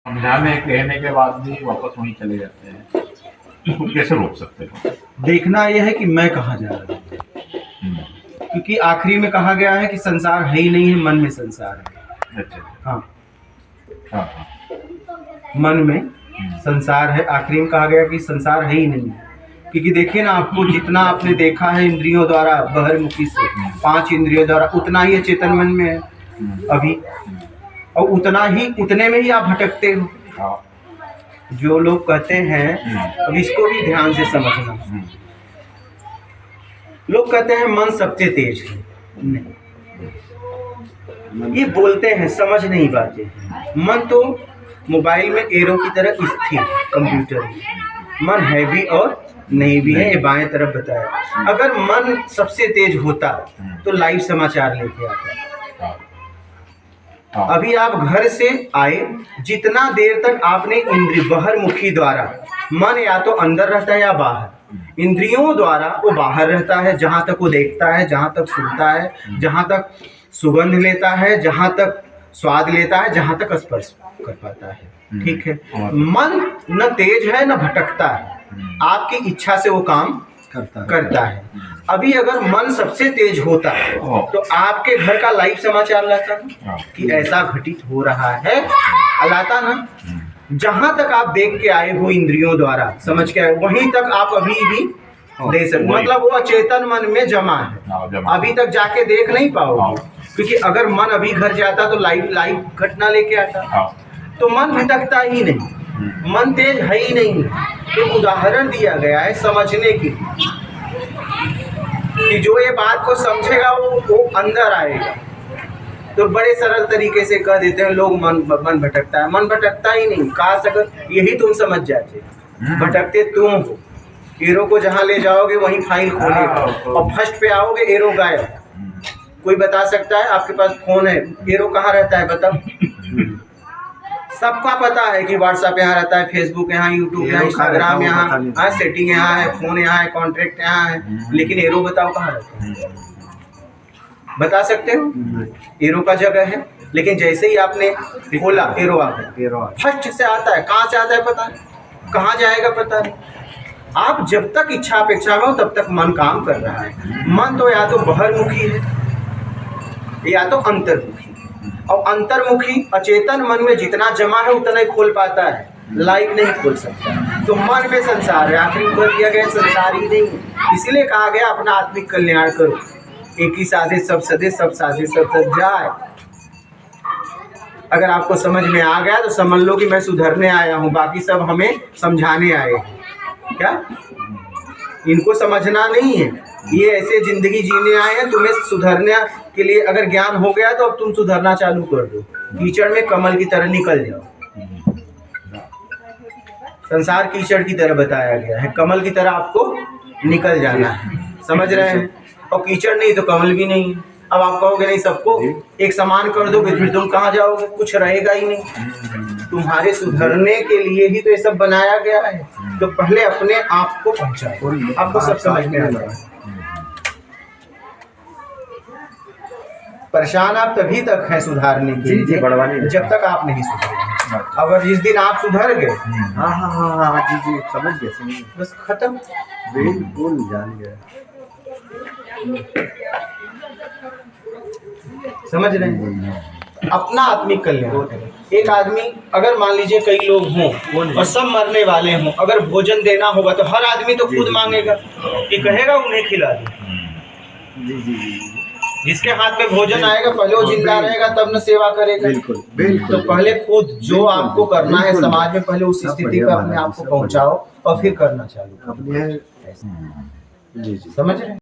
समझाने कहने के बाद भी वापस वहीं चले जाते हैं, इसको कैसे रोक सकते हो? देखना यह है कि मैं कहाँ जा रहा हूँ, क्योंकि आखिरी में कहा गया है कि संसार है ही नहीं है, मन में संसार है। अच्छा। हाँ, हाँ। मन में संसार है। आखिरी में कहा गया कि संसार है ही नहीं है, क्योंकि देखिए ना, आपको जितना आपने देखा है इंद्रियों द्वारा बहिर्मुखी से, 5 इंद्रियों द्वारा, उतना ही चेतन मन में है अभी, और उतने में ही आप भटकते हो। जो लोग कहते हैं, अब इसको भी ध्यान से समझना, लोग कहते हैं मन सबसे तेज है, नहीं, ये बोलते हैं, समझ नहीं पाते। मन तो मोबाइल में एरो की तरह स्थिर कंप्यूटर है, मन है भी और नहीं भी है, ये बाएं तरफ बताया। अगर मन सबसे तेज होता तो लाइव समाचार लेके आता। अभी आप घर से आए, जितना देर तक आपने इंद्रिय बहिर्मुखी द्वारा, मन या तो अंदर रहता है या बाहर, इंद्रियों द्वारा वो बाहर रहता है, जहाँ तक वो देखता है, जहाँ तक सुनता है, जहाँ तक सुगंध लेता है, जहाँ तक स्वाद लेता है, जहाँ तक स्पर्श कर पाता है। ठीक है, मन न तेज है न भटकता है, आपकी इच्छा से वो काम करता है। अभी अगर मन सबसे तेज होता तो आपके घर का लाइव समाचार लाता कि ऐसा घटित हो रहा है, लाता ना। जहां तक आप देख के आए हो इंद्रियों द्वारा, समझ के आए, वहीं तक आप अभी भी दे सकते, मतलब वो अचेतन मन में जमा है, अभी तक जाके देख नहीं पाओगे। क्योंकि अगर मन अभी घर जाता तो लाइव घटना लेके आता, तो मन भटकता ही नहीं, मन तेज है ही नहीं। तो उदाहरण दिया गया है समझने की, कि जो ये बात को समझेगा वो अंदर आएगा। तो बड़े सरल तरीके से कह देते हैं लोग, मन भटकता है, मन भटकता ही नहीं। काश अगर यही तुम समझ जाते, भटकते तुम हो। एरो को जहां ले जाओगे वहीं फाइल खोलेगा, और फर्स्ट पे आओगे एरो गायब। कोई बता सकता है? आपके पास फोन है, एरो कहाँ रहता है बताओ? सबका पता है कि व्हाट्सएप यहाँ रहता है, फेसबुक यहाँ, यूट्यूब यहाँ, इंस्टाग्राम यहाँ, सेटिंग यहाँ है, फोन यहाँ है, कॉन्ट्रैक्ट यहाँ है, लेकिन एरो बताओ कहाँ रहता है? बता सकते हो? एरो का जगह है, लेकिन जैसे ही आपने खोला एरो आ गया, फर्स्ट से आता है, कहाँ से आता है पता नहीं, कहाँ जाएगा पता नहीं। आप जब तक इच्छा अपेक्षा में हो तब तक मन काम कर रहा है। मन तो या तो बहिर्मुखी है या तो अंतर्मुखी, और अंतर्मुखी अचेतन मन में जितना जमा है उतना ही खोल पाता है, लाइव नहीं खोल सकता। तो मन में संसार है, आखिरी कर दिया गया संसार ही नहीं है। इसीलिए कहा गया अपना आत्मिक कल्याण करो, एक ही साधे सब सदे, सब साधे सब सद जाए। अगर आपको समझ में आ गया तो समझ लो कि मैं सुधरने आया हूँ, बाकी सब हमें समझाने आए हैं। क्या इनको समझना नहीं है, ये ऐसे जिंदगी जीने आए हैं, तुम्हें सुधरने के लिए अगर ज्ञान हो गया तो अब तुम सुधरना चालू कर दो, कीचड़ में कमल की तरह निकल जाओ। संसार कीचड़ की तरह बताया गया है, कमल की तरह आपको निकल जाना है, समझ रहे हैं? और कीचड़ नहीं तो कमल भी नहीं। अब आप कहोगे नहीं सबको एक समान कर दोगे, फिर तुम कहाँ जाओगे? कुछ रहेगा ही नहीं। तुम्हारे सुधरने के लिए ही तो ये सब बनाया गया है। तो पहले अपने आप को पहुंचाओ, आपको सब समझ में आ जाए। परेशान आप तभी तक हैं सुधारने के लिए जब तक आप नहीं सुधरे। अगर जिस दिन आप सुधर गए, हाँ जी समझ गए, बस खत्म, बिल्कुल जान गया। समझ रहे हैं? अपना आत्मिक कल्याण। एक आदमी, अगर मान लीजिए कई लोग हों और सब मरने वाले हों, अगर भोजन देना होगा तो हर आदमी तो खुद मांगेगा कि कहेगा उन्हें खिला दो। जिसके हाथ में भोजन आएगा पहले वो जिंदा रहेगा तब न सेवा करेगा। बिल्कुल। तो पहले खुद जो आपको करना है समाज में, पहले उस स्थिति पर अपने आप को पहुंचाओ और फिर करना चालू। जी समझ रहे हैं?